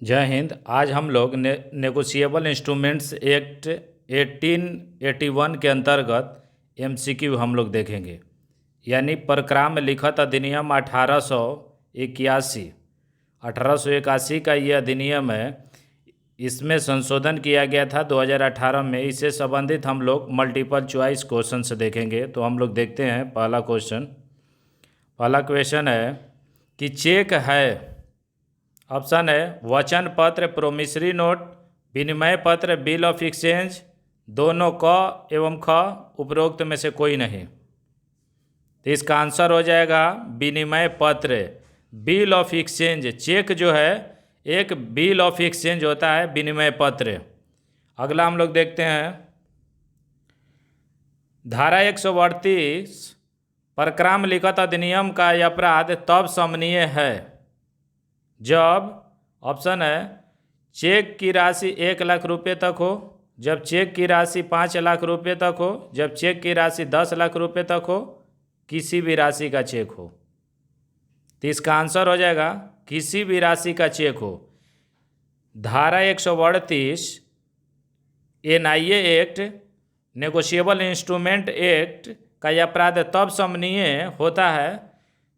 जय हिंद। आज हम लोग नेगोशिएबल इंस्ट्रूमेंट्स एक्ट 1881 के अंतर्गत एमसीक्यू हम लोग देखेंगे। यानी परक्राम लिखत अधिनियम 1881 का ये अधिनियम है। इसमें संशोधन किया गया था 2018 में। इससे संबंधित हम लोग मल्टीपल चॉइस क्वेश्चन से देखेंगे। तो हम लोग देखते हैं पहला क्वेश्चन है कि चेक है। ऑप्शन है वचन पत्र, प्रोमिसरी नोट, विनिमय पत्र, बिल ऑफ एक्सचेंज, दोनों क एवं ख, उपरोक्त में से कोई नहीं। तो इसका आंसर हो जाएगा विनिमय पत्र, बिल ऑफ एक्सचेंज। चेक जो है एक बिल ऑफ एक्सचेंज होता है, विनिमय पत्र। अगला हम लोग देखते हैं धारा 138 परक्राम लिखत अधिनियम का यह अपराध तब समनीय है जब, ऑप्शन है चेक की राशि 1 लाख रुपये तक हो, जब चेक की राशि 5 लाख रुपये तक हो, जब चेक की राशि 10 लाख रुपये तक हो, किसी भी राशि का चेक हो। तो इसका आंसर हो जाएगा किसी भी राशि का चेक हो। धारा 138 NIA act, negotiable instrument act का यह अपराध तब समनीय होता है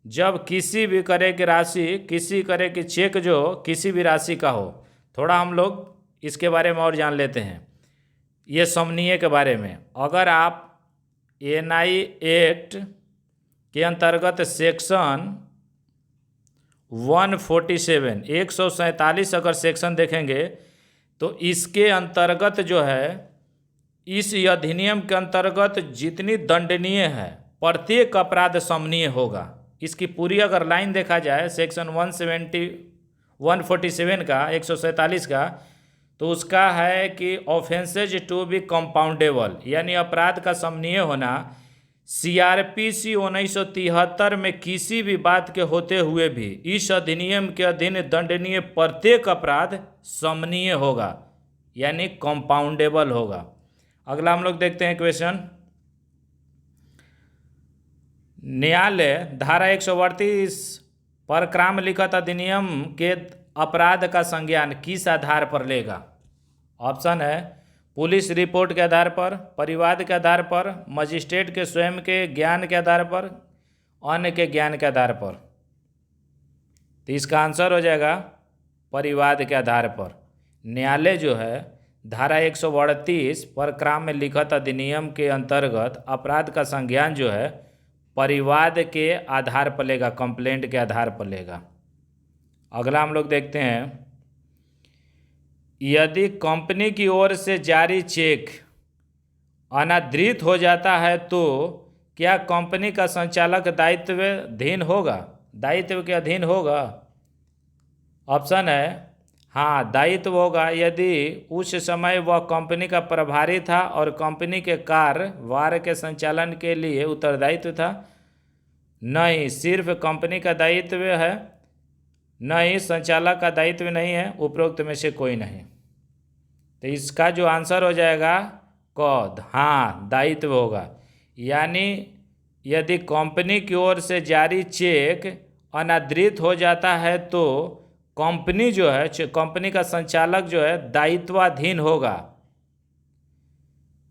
जब किसी भी तरह की राशि, किसी तरह की चेक जो किसी भी राशि का हो। थोड़ा हम लोग इसके बारे में और जान लेते हैं, ये समनीय के बारे में। अगर आप एनआई एक्ट के अंतर्गत सेक्शन 147 अगर सेक्शन देखेंगे तो इसके अंतर्गत जो है, इस अधिनियम के अंतर्गत जितनी दंडनीय है प्रत्येक अपराध समनीय होगा। इसकी पूरी अगर लाइन देखा जाए सेक्शन 147 का, 147 का, तो उसका है कि ऑफेंसेज टू बी कंपाउंडेबल, यानी अपराध का समनीय होना सीआरपीसी 1973 में किसी भी बात के होते हुए भी इस अधिनियम के अधीन दंडनीय प्रत्येक अपराध समनीय होगा, यानी कंपाउंडेबल होगा। अगला हम लोग देखते हैं क्वेश्चन। न्यायालय धारा 138 परक्राम लिखत अधिनियम के अपराध का संज्ञान किस आधार पर लेगा? ऑप्शन है पुलिस रिपोर्ट के आधार पर, परिवाद के आधार पर, मजिस्ट्रेट के स्वयं के ज्ञान के आधार पर, अन्य के ज्ञान के आधार पर। तो इसका आंसर हो जाएगा परिवाद के आधार पर। न्यायालय जो है धारा 138 परक्राम में लिखत अधिनियम के अंतर्गत अपराध का संज्ञान जो है परिवाद के आधार पर लेगा, कंप्लेंट के आधार पर लेगा। अगला हम लोग देखते हैं, यदि कंपनी की ओर से जारी चेक अनादृत हो जाता है तो क्या कंपनी का संचालक दायित्व के अधीन होगा? ऑप्शन है हाँ, दायित्व होगा यदि उस समय वह कंपनी का प्रभारी था और कंपनी के कार्यभार के संचालन के लिए उत्तरदायित्व था। नहीं, सिर्फ कंपनी का दायित्व है, नहीं संचालक का दायित्व नहीं है, उपरोक्त में से कोई नहीं। तो इसका जो आंसर हो जाएगा क, हाँ दायित्व होगा। यानी यदि कंपनी की ओर से जारी चेक अनादृत हो जाता है तो कंपनी जो है, कंपनी का संचालक जो है दायित्वाधीन होगा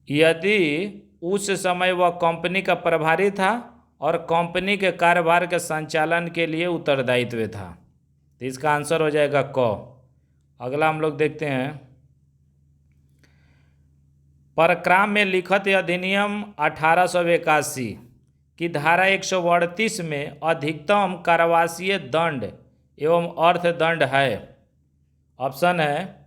यदि उस समय वह कंपनी का प्रभारी था और कंपनी के कारोबार के संचालन के लिए उत्तरदायित्व था। तो इसका आंसर हो जाएगा क। अगला हम लोग देखते हैं, परक्राम में लिखत अधिनियम 1881 की धारा 138 में अधिकतम कारावासीय दंड एवं अर्थदंड है। ऑप्शन है,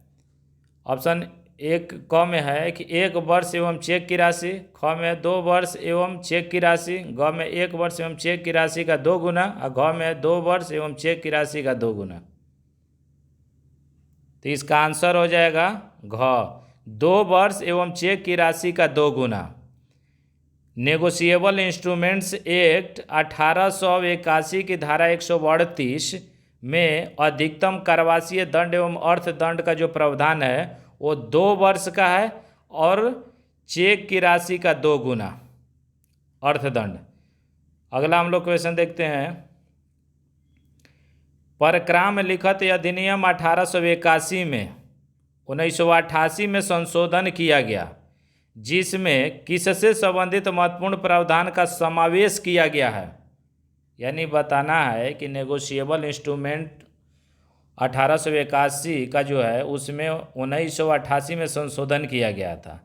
ऑप्शन 1 क में है कि 1 वर्ष एवं चेक की राशि, ख में 2 वर्ष एवं चेक की राशि, ग में 1 वर्ष एवं चेक की राशि का 2 गुना और घ में 2 वर्ष एवं चेक की राशि का 2 गुना। तो इसका आंसर हो जाएगा घ, 2 वर्ष एवं चेक की राशि का 2 गुना। नेगोशिएबल इंस्ट्रूमेंट्स एक्ट 1881 की धारा 138 में अधिकतम कारावासीय दंड एवं अर्थदंड का जो प्रावधान है वो 2 वर्ष का है और चेक की राशि का 2 गुना अर्थदंड। अगला हम लोग क्वेश्चन देखते हैं, परक्राम लिखित अधिनियम 1881 में 1988 में संशोधन किया गया, जिसमें किससे संबंधित महत्वपूर्ण प्रावधान का समावेश किया गया है। यानी बताना है कि नेगोशिएबल इंस्ट्रूमेंट 1881 का जो है उसमें 1988 में संशोधन किया गया था।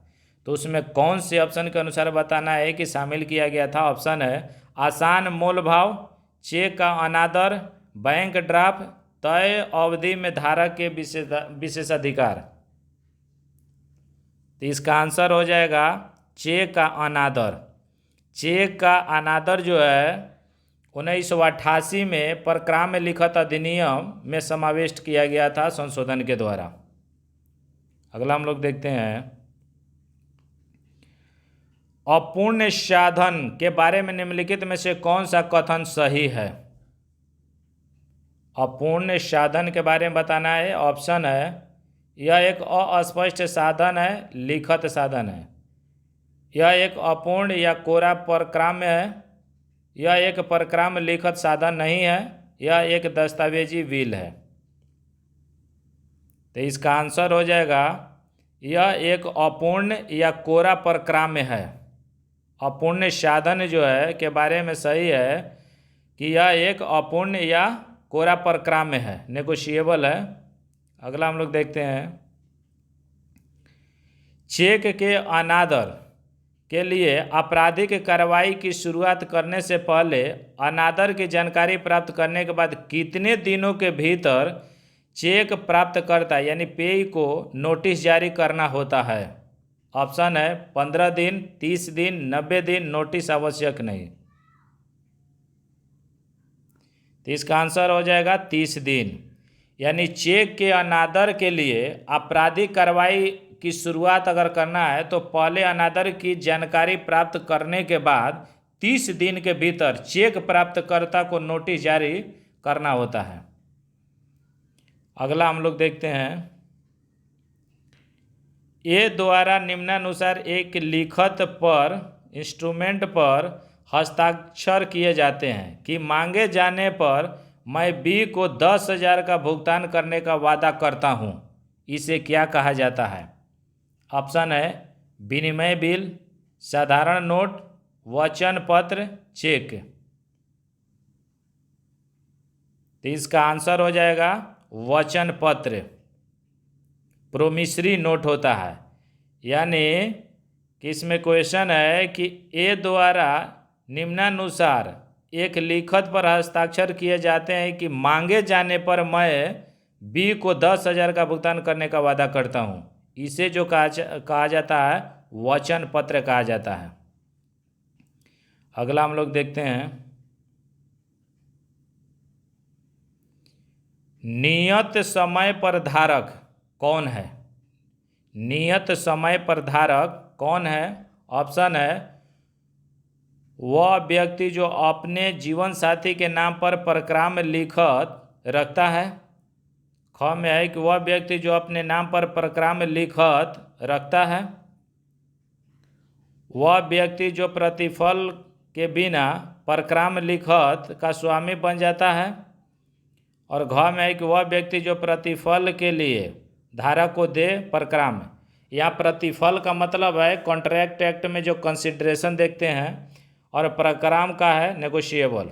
तो उसमें कौन से ऑप्शन के अनुसार बताना है कि शामिल किया गया था। ऑप्शन है आसान मोल भाव, चेक का अनादर, बैंक ड्राफ्ट, तय अवधि में धारक के विशेषाधिकार। तो इसका आंसर हो जाएगा चेक का अनादर। चेक का अनादर जो है 1988 में परक्राम लिखित अधिनियम में समावेश किया गया था संशोधन के द्वारा। अगला हम लोग देखते हैं अपूर्ण साधन के बारे में निम्नलिखित में से कौन सा कथन सही है। अपूर्ण साधन के बारे में बताना है। ऑप्शन है यह एक अस्पष्ट साधन है, लिखित साधन है। यह एक अपूर्ण या कोरा परक्राम्य है। यह एक परक्राम्य लिखित साधन नहीं है। यह एक दस्तावेजी विल है। तो इसका आंसर हो जाएगा यह एक अपूर्ण या कोरा परक्राम्य है। अपूर्ण साधन जो है के बारे में सही है कि यह एक अपूर्ण या कोरा परक्राम्य है, नेगोशिएबल है। अगला हम लोग देखते हैं चेक के अनादर के लिए आपराधिक कार्रवाई की शुरुआत करने से पहले अनादर की जानकारी प्राप्त करने के बाद कितने दिनों के भीतर चेक प्राप्तकर्ता यानी पेयी को नोटिस जारी करना होता है। ऑप्शन है 15 दिन, 30 दिन, 90 दिन, नोटिस आवश्यक नहीं। तो इसका आंसर हो जाएगा 30 दिन। यानी चेक के अनादर के लिए आपराधिक कार्रवाई की शुरुआत अगर करना है तो पहले अनादर की जानकारी प्राप्त करने के बाद 30 दिन के भीतर चेक प्राप्तकर्ता को नोटिस जारी करना होता है। अगला हम लोग देखते हैं ए द्वारा निम्नानुसार एक लिखित पर इंस्ट्रूमेंट पर हस्ताक्षर किए जाते हैं कि मांगे जाने पर मैं बी को 10,000 का भुगतान करने का वादा करता हूं। इसे क्या कहा जाता है। ऑप्शन है विनिमय बिल, साधारण नोट, वचन पत्र, चेक। तो इसका आंसर हो जाएगा वचन पत्र, प्रोमिसरी नोट होता है। यानी कि इसमें क्वेश्चन है कि ए द्वारा निम्नानुसार एक लिखित पर हस्ताक्षर किए जाते हैं कि मांगे जाने पर मैं बी को 10,000 का भुगतान करने का वादा करता हूं। इसे जो कहा जाता है वचन पत्र कहा जाता है। अगला हम लोग देखते हैं नियत समय पर धारक कौन है। नियत समय पर धारक कौन है। ऑप्शन है वह व्यक्ति जो अपने जीवन साथी के नाम पर परक्राम लिखित रखता है। ख में है कि वह व्यक्ति जो अपने नाम पर परक्राम लिखित रखता है। वह व्यक्ति जो प्रतिफल के बिना परक्राम लिखित का स्वामी बन जाता है। और घ में है कि वह व्यक्ति जो प्रतिफल के लिए धारक को दे परक्राम। यहाँ प्रतिफल का मतलब है कॉन्ट्रैक्ट एक्ट में जो कंसिडरेशन देखते हैं, और परक्राम का है नेगोशिएबल।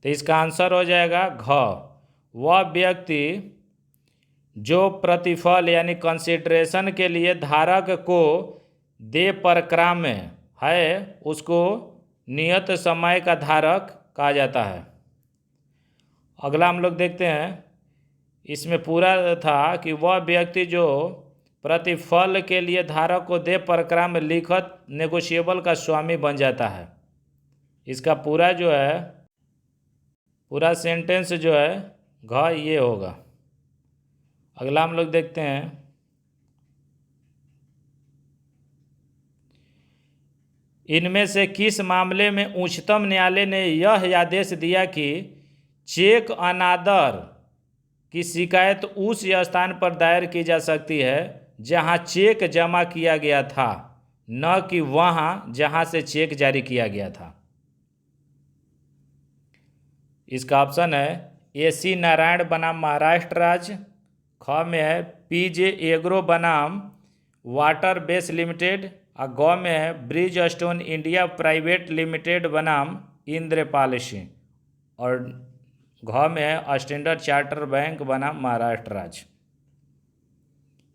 तो इसका आंसर हो जाएगा घ। वह व्यक्ति जो प्रतिफल यानी कंसिडरेशन के लिए धारक को दे परक्राम है उसको नियत समय का धारक कहा जाता है। अगला हम लोग देखते हैं इसमें पूरा था कि वह व्यक्ति जो प्रतिफल के लिए धारक को दे परक्राम लिखित नेगोशिएबल का स्वामी बन जाता है। इसका पूरा जो है पूरा सेंटेंस जो है घ ये होगा। अगला हम लोग देखते हैं इनमें से किस मामले में उच्चतम न्यायालय ने यह आदेश दिया कि चेक अनादर की शिकायत उस स्थान पर दायर की जा सकती है जहां चेक जमा किया गया था, न कि वहां जहां से चेक जारी किया गया था। इसका ऑप्शन है AC नारायण बनाम महाराष्ट्र राज्य, ख में है PJ एग्रो बनाम वाटर बेस लिमिटेड, और ग में है bridge stone India private limited बनाम इंद्रपाल सिंह, और घ में है स्टैंडर्ड चार्टर बैंक बनाम महाराष्ट्र राज्य।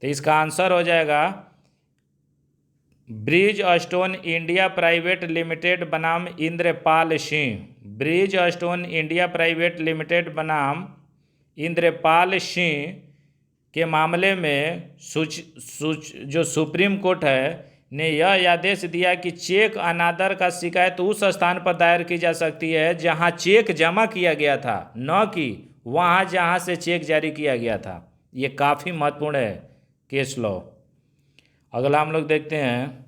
तो इसका आंसर हो जाएगा Bridgestone India private limited बनाम Indrapal Singh. Bridgestone India private limited बनाम इंद्रपाल सिंह के मामले में जो सुप्रीम कोर्ट है ने यह आदेश दिया कि चेक अनादर का शिकायत उस स्थान पर दायर की जा सकती है जहां चेक जमा किया गया था, न कि वहां जहां से चेक जारी किया गया था। ये काफ़ी महत्वपूर्ण है केस लॉ। अगला हम लोग देखते हैं,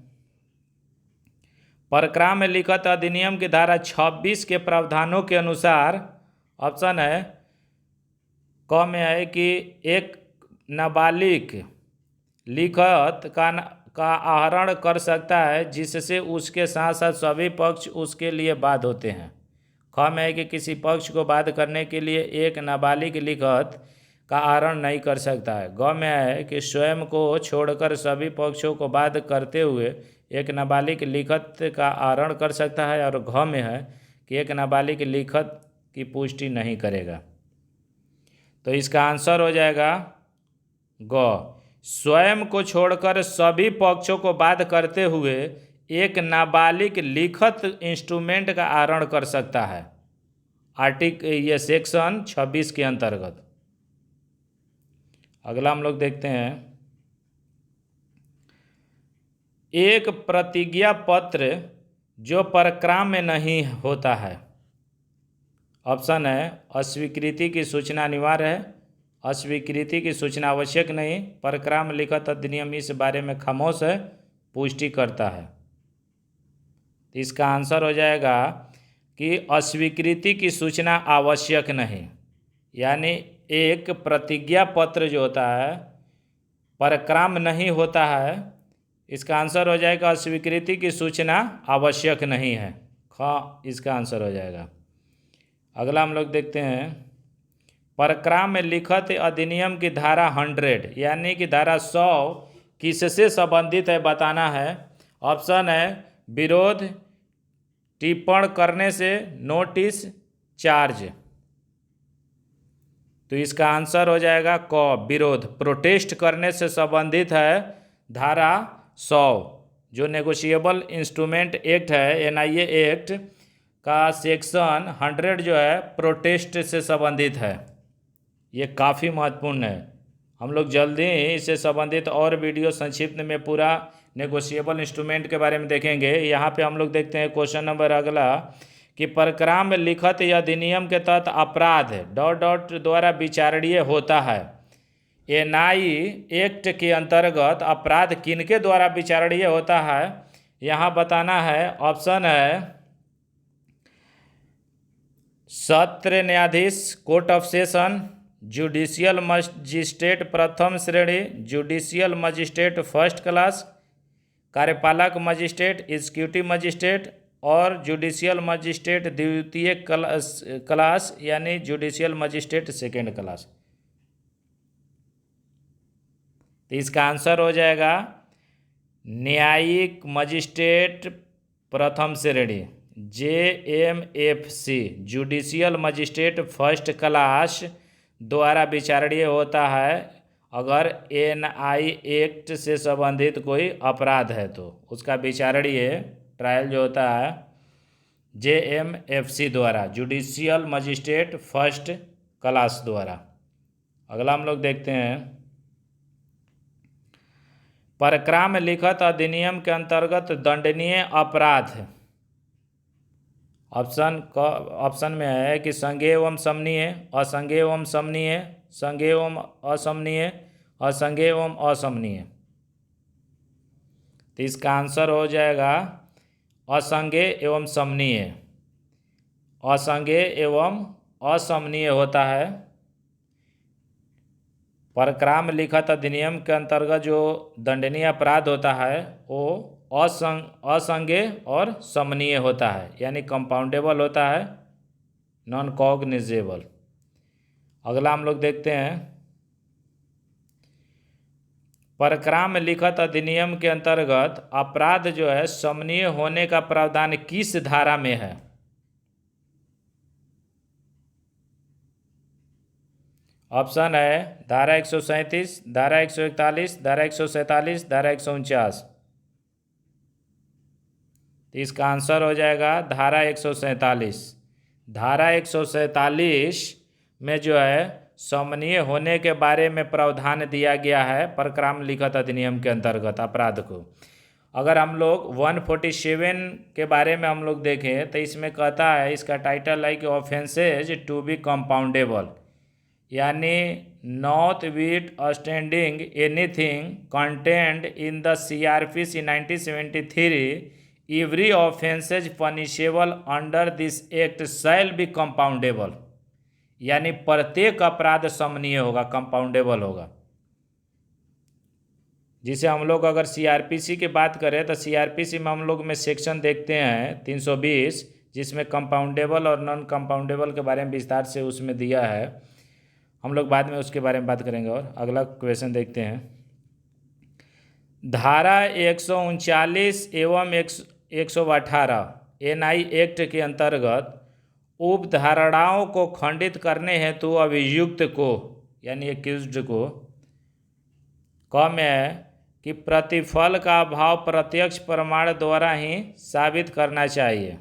परक्राम में लिखित अधिनियम की धारा 26 के प्रावधानों के अनुसार ऑप्शन है क में है कि एक नाबालिग लिखित का आहरण कर सकता है जिससे उसके साथ साथ सभी पक्ष उसके लिए बाध्य होते हैं। ख में है कि किसी पक्ष को बाध्य करने के लिए एक नाबालिग लिखित का आहरण नहीं कर सकता है। ग में है कि स्वयं को छोड़कर सभी पक्षों को बाध्य करते हुए एक नाबालिग लिखित का आहरण कर सकता है, और घ में है कि एक नाबालिग लिखित की पुष्टि नहीं करेगा। तो इसका आंसर हो जाएगा ग, स्वयं को छोड़कर सभी पक्षों को बाध्य करते हुए एक नाबालिग लिखित इंस्ट्रूमेंट का आहरण कर सकता है, ये सेक्शन 26 के अंतर्गत। अगला हम लोग देखते हैं, एक प्रतिज्ञा पत्र जो परक्राम में नहीं होता है। ऑप्शन है अस्वीकृति की सूचना अनिवार्य है, अस्वीकृति की सूचना आवश्यक नहीं, परक्राम लिखित अधिनियम इस बारे में खामोश है, पुष्टि करता है। तो इसका आंसर हो जाएगा कि अस्वीकृति की सूचना आवश्यक नहीं, यानी एक प्रतिज्ञा पत्र जो होता है परक्राम नहीं होता है। इसका आंसर हो जाएगा अस्वीकृति की सूचना आवश्यक नहीं है, ख इसका आंसर हो जाएगा। अगला हम लोग देखते हैं, परक्राम में लिखित अधिनियम की धारा 100 यानी कि धारा 100 किससे संबंधित है बताना है। ऑप्शन है विरोध, टिप्पण करने से, नोटिस, चार्ज। तो इसका आंसर हो जाएगा क विरोध, प्रोटेस्ट करने से संबंधित है धारा 100। जो नेगोशिएबल इंस्ट्रूमेंट एक्ट है NIA एक्ट का सेक्शन 100 जो है प्रोटेस्ट से संबंधित है। ये काफ़ी महत्वपूर्ण है। हम लोग जल्दी ही इससे संबंधित और वीडियो संक्षिप्त में पूरा नेगोशिएबल इंस्ट्रूमेंट के बारे में देखेंगे। यहाँ पे हम लोग देखते हैं क्वेश्चन नंबर अगला कि परक्राम में लिखित अधिनियम के तहत अपराध ... द्वारा विचारणीय होता है। NI एक्ट के अंतर्गत अपराध किनके द्वारा विचारणीय होता है यहाँ बताना है। ऑप्शन है सत्र न्यायाधीश, court of session, judicial magistrate प्रथम श्रेणी, जुडिशियल मजिस्ट्रेट फर्स्ट क्लास, कार्यपालक मजिस्ट्रेट, एग्जीक्यूटिव मजिस्ट्रेट, और जुडिशियल मजिस्ट्रेट द्वितीय क्लास यानी जुडिशियल मजिस्ट्रेट सेकेंड क्लास। तो इसका आंसर हो जाएगा न्यायिक मजिस्ट्रेट प्रथम श्रेणी JMFC, judicial magistrate first class द्वारा विचारणीय होता है अगर NI एक्ट से संबंधित कोई अपराध है तो उसका विचारणीय ट्रायल जो होता है JMFC द्वारा, जुडिशियल मजिस्ट्रेट फर्स्ट क्लास द्वारा। अगला हम लोग देखते हैं, परक्राम लिखित अधिनियम के अंतर्गत दंडनीय अपराध। ऑप्शन में है कि संज्ञेय एवं समनीय, असंज्ञेय एवं समनीय, संज्ञेय एवं असमनीय, असंज्ञेय एवं असमनीय। तो इसका आंसर हो जाएगा असंज्ञेय एवं समनीय। असंज्ञेय एवं असमनीय होता है। परक्राम लिखित अधिनियम के अंतर्गत जो दंडनीय अपराध होता है वो असंज्ञेय और समनीय होता है, यानी कंपाउंडेबल होता है। Non cognizable. अगला हम लोग देखते हैं, परक्राम लिखत अधिनियम के अंतर्गत अपराध जो है समनीय होने का प्रावधान किस धारा में है? ऑप्शन है धारा 137, धारा 141, धारा 147, धारा 149। तो इसका आंसर हो जाएगा धारा 147। धारा 147 में जो है समनीय होने के बारे में प्रावधान दिया गया है परक्राम लिखत अधिनियम के अंतर्गत अपराध को। अगर हम लोग 147 के बारे में हम लोग देखें तो इसमें कहता है, इसका टाइटल है कि ऑफेंसेज टू बी कंपाउंडेबल, यानी not with standing anything content in the CRPC 1973 every offences punishable under this act shall be compoundable, यानी प्रत्येक अपराध समनीय होगा, कंपाउंडेबल होगा। जिसे हम लोग अगर CRPC की बात करें तो CRPC में हम लोग में सेक्शन देखते हैं 320, जिसमें कंपाउंडेबल और नॉन कंपाउंडेबल के बारे में विस्तार से उसमें दिया है। हम लोग बाद में उसके बारे में बात करेंगे। और अगला क्वेश्चन देखते हैं, धारा 139 एवं 118 NI एक्ट के अंतर्गत उपधारणाओं को खंडित करने हेतु अभियुक्त को यानी एक्यूज्ड को क में है कि प्रतिफल का अभाव प्रत्यक्ष प्रमाण द्वारा ही साबित करना चाहिए।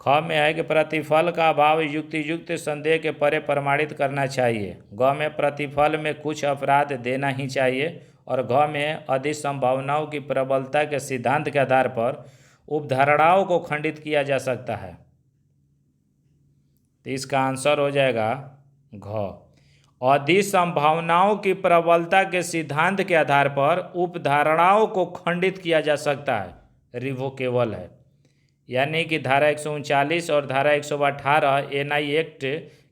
ख में है कि प्रतिफल का अभाव युक्तियुक्त संदेह के परे प्रमाणित करना चाहिए। ग में प्रतिफल में कुछ अपराध देना ही चाहिए। और घ में अधिक संभावनाओं की प्रबलता के सिद्धांत के आधार पर उपधारणाओं को खंडित किया जा सकता है। तो इसका आंसर हो जाएगा घ। अधिक संभावनाओं की प्रबलता के सिद्धांत के आधार पर उपधारणाओं को खंडित किया जा सकता है, रिवोकेबल है। यानी कि धारा 139 और धारा 118 NI एक्ट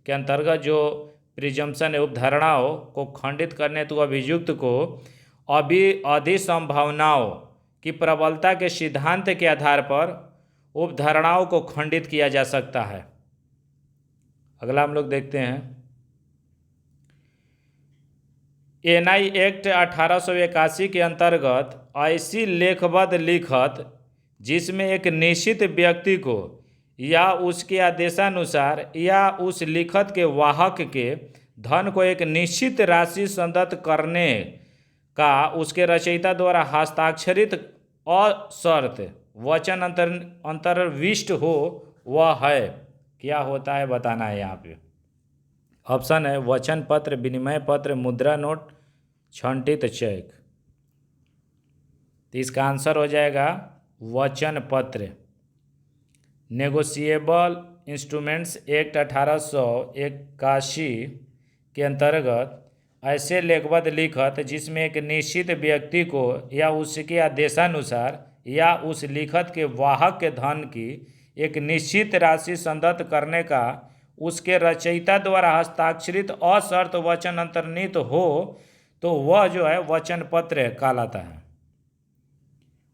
के अंतर्गत जो प्रिजम्पशन है उपधारणाओं को खंडित करने तो अभियुक्त को अभी अधिक संभावनाओं की प्रबलता के सिद्धांत के आधार पर उपधारणाओं को खंडित किया जा सकता है। अगला हम लोग देखते हैं, NI एक्ट 1881 के अंतर्गत ऐसी लेखबद्ध लिखत जिसमें एक निश्चित व्यक्ति को या उसके आदेशानुसार या उस लिखत के वाहक के धन को एक निश्चित राशि संदत्त करने का उसके रचयिता द्वारा हस्ताक्षरित अशर्त वचन अंतर्विष्ट हो, वह है। क्या होता है बताना है यहाँ पे। ऑप्शन है वचन पत्र, विनिमय पत्र, मुद्रा नोट, छंटित चेक। तो इसका आंसर हो जाएगा वचन पत्र। नेगोशिएबल इंस्ट्रूमेंट्स एक्ट 1881 के अंतर्गत ऐसे लेखबद्ध लिखत जिसमें एक निश्चित व्यक्ति को या उसके आदेशानुसार या उस लिखत के वाहक के धन की एक निश्चित राशि संदत्त करने का उसके रचयिता द्वारा हस्ताक्षरित अशर्त वचन अंतर्निहित हो, तो वह जो है वचन पत्र कहलाता है।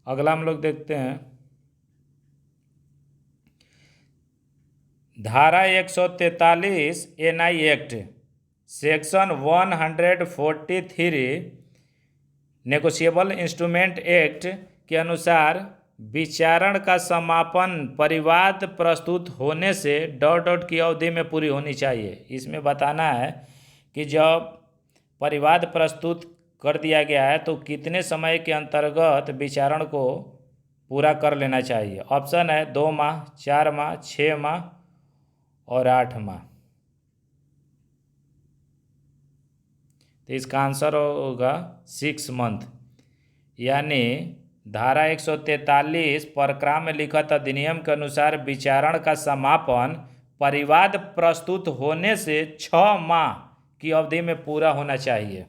अगला हम लोग देखते हैं, धारा 143 NI act section 143 negotiable instrument act के अनुसार विचारण का समापन परिवाद प्रस्तुत होने से ... की अवधि में पूरी होनी चाहिए। इसमें बताना है कि जब परिवाद प्रस्तुत कर दिया गया है तो कितने समय के अंतर्गत विचारण को पूरा कर लेना चाहिए। ऑप्शन है 2 माह, 4 माह, 6 माह और 8 माह। तो इसका आंसर होगा 6 मंथ। यानी धारा 143 परक्राम लिखत अधिनियम के अनुसार विचारण का समापन परिवाद प्रस्तुत होने से 6 माह की अवधि में पूरा होना चाहिए।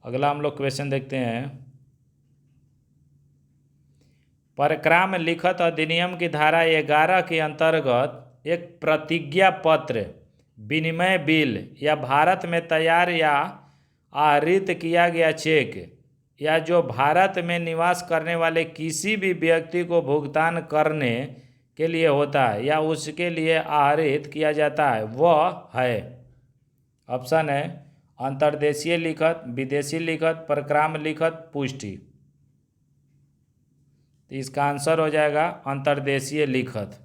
अगला हम लोग क्वेश्चन देखते हैं, परक्राम लिखत अधिनियम की धारा 11 के अंतर्गत एक प्रतिज्ञा पत्र, विनिमय बिल या भारत में तैयार या आहरित किया गया चेक या जो भारत में निवास करने वाले किसी भी व्यक्ति को भुगतान करने के लिए होता है या उसके लिए आहरित किया जाता है वह है। ऑप्शन है अंतर्देशीय लिखत, विदेशी लिखत, परक्राम्य लिखत, पुष्टि। तो इसका आंसर हो जाएगा अंतर्देशीय लिखत।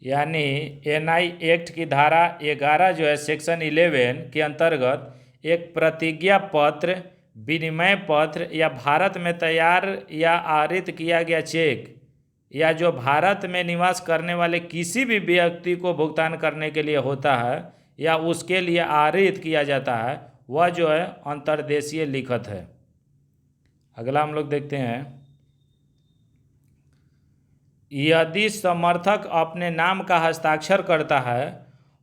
यानी एनआई एक्ट की धारा 11 जो है सेक्शन 11 के अंतर्गत एक प्रतिज्ञा पत्र, विनिमय पत्र या भारत में तैयार या आहरित किया गया चेक या जो भारत में निवास करने वाले किसी भी व्यक्ति को भुगतान करने के लिए होता है या उसके लिए आहरित किया जाता है वह जो है अंतर्देशीय लिखत है। अगला हम लोग देखते हैं, यदि समर्थक अपने नाम का हस्ताक्षर करता है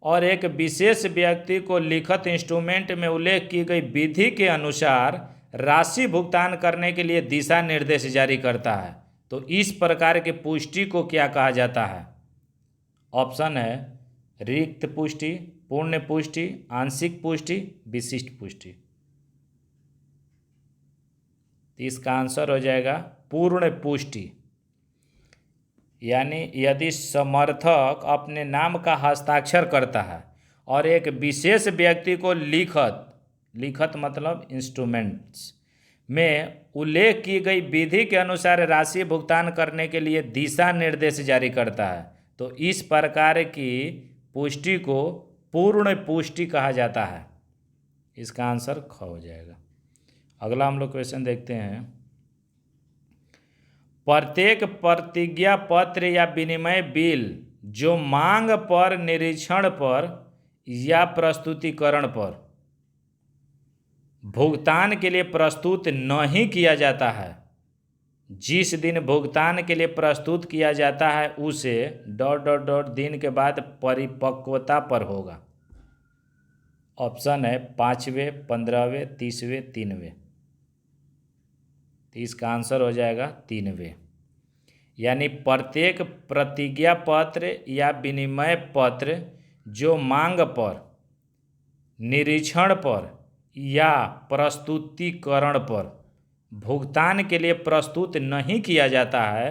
और एक विशेष व्यक्ति को लिखित इंस्ट्रूमेंट में उल्लेख की गई विधि के अनुसार राशि भुगतान करने के लिए दिशा निर्देश जारी करता है तो इस प्रकार की पुष्टि को क्या कहा जाता है? ऑप्शन है रिक्त पुष्टि, पूर्ण पुष्टि, आंशिक पुष्टि, विशिष्ट पुष्टि। तो इसका आंसर हो जाएगा पूर्ण पुष्टि। यानी यदि समर्थक अपने नाम का हस्ताक्षर करता है और एक विशेष व्यक्ति को लिखत मतलब इंस्ट्रूमेंट्स में उल्लेख की गई विधि के अनुसार राशि भुगतान करने के लिए दिशा निर्देश जारी करता है तो इस प्रकार की पुष्टि को पूर्ण पुष्टि कहा जाता है। इसका आंसर ख हो जाएगा। अगला हम लोग क्वेश्चन देखते हैं, प्रत्येक प्रतिज्ञा पत्र या विनिमय बिल जो मांग पर, निरीक्षण पर या प्रस्तुतिकरण पर भुगतान के लिए प्रस्तुत नहीं किया जाता है, जिस दिन भुगतान के लिए प्रस्तुत किया जाता है उसे ... दिन के बाद परिपक्वता पर होगा। ऑप्शन है 5वें, 15वें, 30वें, 3वें। तो इसका आंसर हो जाएगा 3वें। यानी प्रत्येक प्रतिज्ञा पत्र या विनिमय पत्र जो मांग पर, निरीक्षण पर या प्रस्तुतिकरण पर भुगतान के लिए प्रस्तुत नहीं किया जाता है,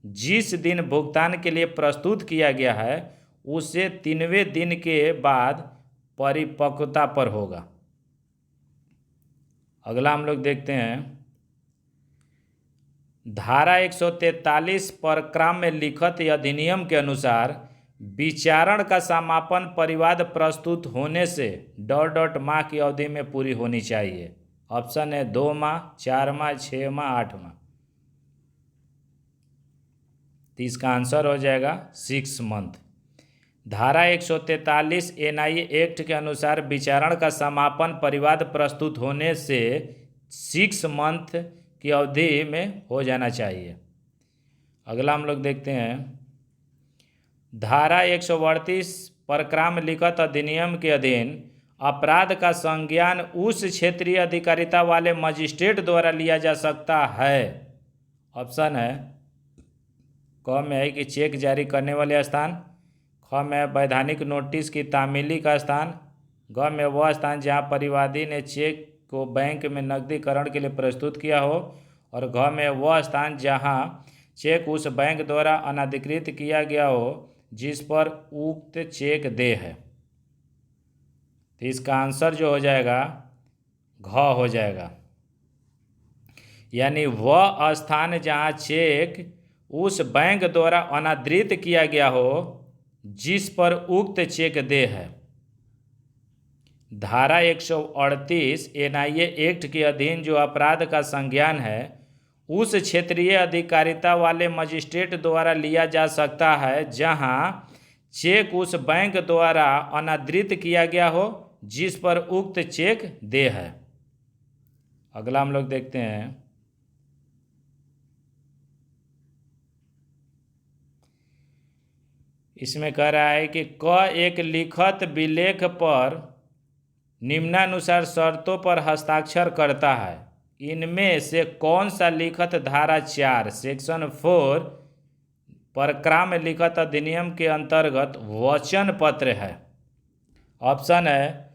जिस दिन भुगतान के लिए प्रस्तुत किया गया है उसे 3वें दिन के बाद परिपक्वता पर होगा। अगला हम लोग देखते हैं, धारा 143 परक्राम्य लिखत अधिनियम के अनुसार विचारण का समापन परिवाद प्रस्तुत होने से ... माह की अवधि में पूरी होनी चाहिए। ऑप्शन है 2 माह, 4 माह, 6 माह, 8 माह। तो इसका आंसर हो जाएगा 6 मंथ। धारा 143 एनआई एक्ट के अनुसार विचारण का समापन परिवाद प्रस्तुत होने से 6 मंथ की अवधि में हो जाना चाहिए। अगला हम लोग देखते हैं, धारा 138 परक्राम्य लिखत अधिनियम के अधीन अपराध का संज्ञान उस क्षेत्रीय अधिकारिता वाले मजिस्ट्रेट द्वारा लिया जा सकता है। ऑप्शन है क में है कि चेक जारी करने वाले स्थान, ख में वैधानिक नोटिस की तामीली का स्थान, ग में वह स्थान जहां परिवादी ने चेक को बैंक में नकदीकरण के लिए प्रस्तुत किया हो और घ में वह स्थान जहां चेक उस बैंक द्वारा अनाधिकृत किया गया हो जिस पर उक्त चेक देय है। तो इसका आंसर जो हो जाएगा घ हो जाएगा। यानी वह स्थान जहां चेक उस बैंक द्वारा अनादृत किया गया हो जिस पर उक्त चेक देय है। धारा 138 एनआईए एक्ट के अधीन जो अपराध का संज्ञान है उस क्षेत्रीय अधिकारिता वाले मजिस्ट्रेट द्वारा लिया जा सकता है जहां चेक उस बैंक द्वारा अनादृत किया गया हो जिस पर उक्त चेक देय है। अगला हम लोग देखते हैं, इसमें कह रहा है कि क एक लिखत विलेख पर निम्नानुसार शर्तों पर हस्ताक्षर करता है, इनमें से कौन सा लिखत धारा 4 सेक्शन 4 परक्राम्य लिखत अधिनियम के अंतर्गत वचन पत्र है। ऑप्शन है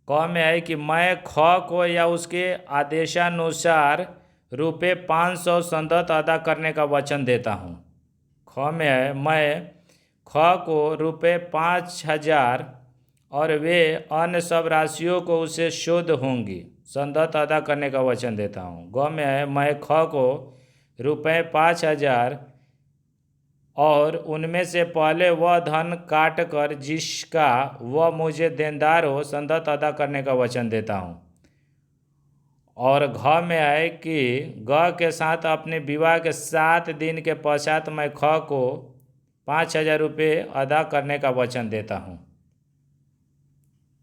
क में है कि मैं ख को या उसके आदेशानुसार ₹500 संदत अदा करने का वचन देता हूँ। ख में है मैं ख को रुपये 5,000 और वे अन्य सब राशियों को उसे शुद्ध होंगी संदत अदा करने का वचन देता हूँ। ग में है मैं ख को रुपये 5,000 और उनमें से पहले वह धन काट कर जिसका वह मुझे देनदार हो संदत अदा करने का वचन देता हूँ। और घ में है कि ग के साथ अपने विवाह के 7 दिन के पश्चात मैं ख को 5,000 रुपये अदा करने का वचन देता हूँ।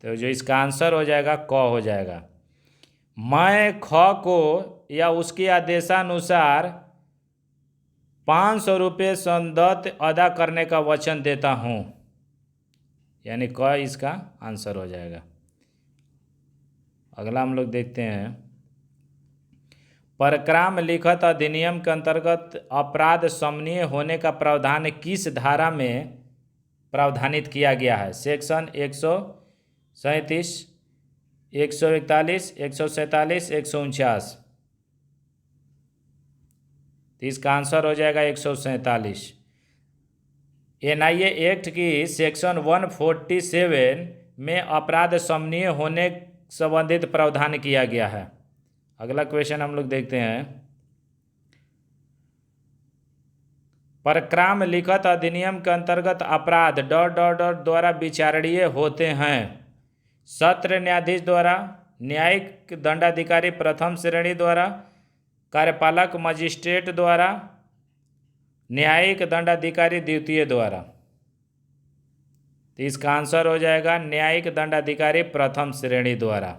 तो जो इसका आंसर हो जाएगा क हो जाएगा। मैं ख को या उसके आदेशानुसार 500 रुपये संदत अदा करने का वचन देता हूँ, यानी क इसका आंसर हो जाएगा। अगला हम लोग देखते हैं, परक्राम लिखत अधिनियम के अंतर्गत अपराध समनीय होने का प्रावधान किस धारा में प्रावधानित किया गया है? सेक्शन 137, 141, 147, 149। तो इसका आंसर हो जाएगा 147। एनआईए एक्ट की सेक्शन 147 में अपराध समनीय होने संबंधित प्रावधान किया गया है। अगला क्वेश्चन हम लोग देखते हैं, परक्राम लिखत अधिनियम के अंतर्गत अपराध ... द्वारा विचारणीय होते हैं? सत्र न्यायाधीश द्वारा, न्यायिक दंडाधिकारी प्रथम श्रेणी द्वारा, कार्यपालक मजिस्ट्रेट द्वारा, न्यायिक दंडाधिकारी द्वितीय द्वारा। तो इसका आंसर हो जाएगा न्यायिक दंडाधिकारी प्रथम श्रेणी द्वारा।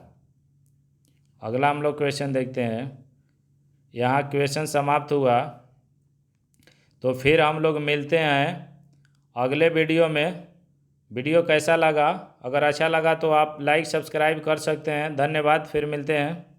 अगला हम लोग क्वेश्चन देखते हैं, यहाँ क्वेश्चन समाप्त हुआ। तो फिर हम लोग मिलते हैं अगले वीडियो में। वीडियो कैसा लगा? अगर अच्छा लगा तो आप लाइक सब्सक्राइब कर सकते हैं। धन्यवाद, फिर मिलते हैं।